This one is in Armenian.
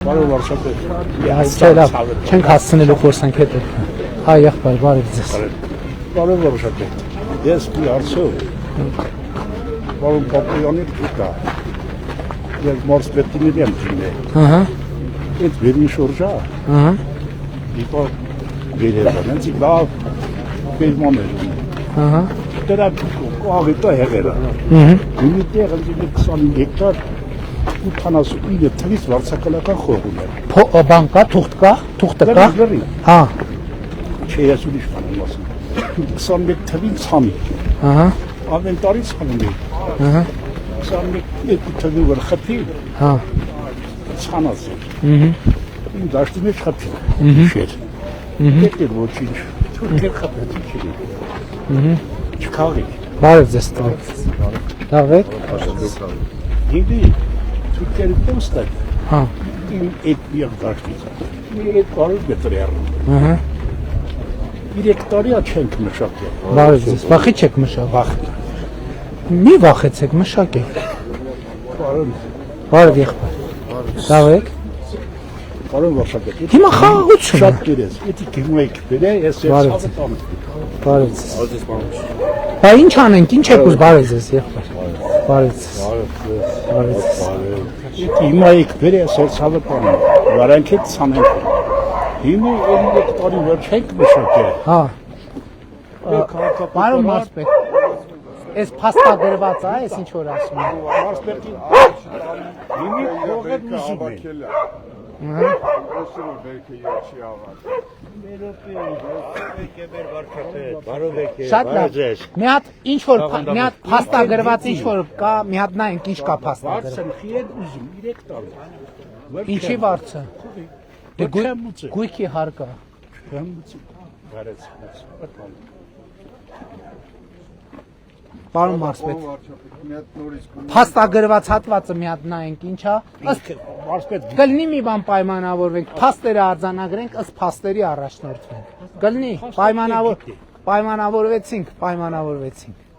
Բարով արշապետ։ Չէ, լավ, չենք հասցնելու խոսանք հետ։ Հայ եղբայր, բարև ձեզ։ Բարով արշապետ։ Ես մի հարցով բարով Պապոյանի կա։ Ես մարսպետին եմ դիմել։ Ահա։ Այդ վերին շորժա։ Ահա։ Դիպա վերելան, ինձ լավ բերման էր։ Ահա։ Դրա կողիտա եղերա։ Ահա։ Մի տեղ ինձ 25 հեկտար 89 թվից վարձակալական խողում էր։ Բան կա, թուղթ կա, թուղթը կա։ Հա։ Չէ, ես ուրիշ բան եմ ասում։ 21 թվին ցամի։ Ահա։ Ամեն տարի ցանում եմ։ Ահա։ 21 թվի վրա խփի։ Հա։ Ցանած է։ Ահա։ Իմ դաշտի մեջ խփի։ Շեր։ Դե ոչինչ։ Թուրքեր խփեցի չի։ Ահա։ Չքաղի։ Բարև ձեզ տղեկ։ Լավ եք։ Իդի թուրքերը դոստակ։ Հա։ Իմ այդ միակ դաշտի։ Մի 200 մետր է առնում։ Ահա։ 3 տարի չենք մշակել։ Բարև ձեզ։ Վախի չեք մշակ։ Վախ։ Մի վախեցեք, մշակեք։ Բարով։ Բարև եղբայր։ Լավ եք։ Բարով վարշապետ։ Հիմա խաղաղություն։ Շատ դերես։ Էդի գումեկ բերե, ես ցավը տամ։ Բարև ձեզ։ Բա ինչ անենք, ինչ եք ուզ բարև ձեզ եղբայր։ Բարև ձեզ։ Բարև ձեզ։ Հիմա եք բերե, ես ցավը տամ։ Վարանք հետ ցանենք։ Հիմա 3 տարի վեր չենք մշակել։ Հա։ Բարով մարսպետ։ Այս փաստագրված է, այս ինչ որ ասում է։ Մարսպետին հիմի փողեր ուզում է։ Շատ լավ։ Մի հատ ինչ որ մի հատ փաստագրված ինչ որ կա, մի հատ նայենք ինչ կա փաստագրված։ Վարձը խիեր ուզում 3 տարի։ Ինչի վարձը։ Դե գույքի հարկա։ Պարոն մարսպետ։ Փաստագրված հատվածը մի հատ նայենք ինչա։ Ըստ Մարսպետ կլինի մի բան պայմանավորվենք, փաստերը արձանագրենք, ըստ փաստերի առաջնորդվենք։ Կլինի պայմանավորվեցինք։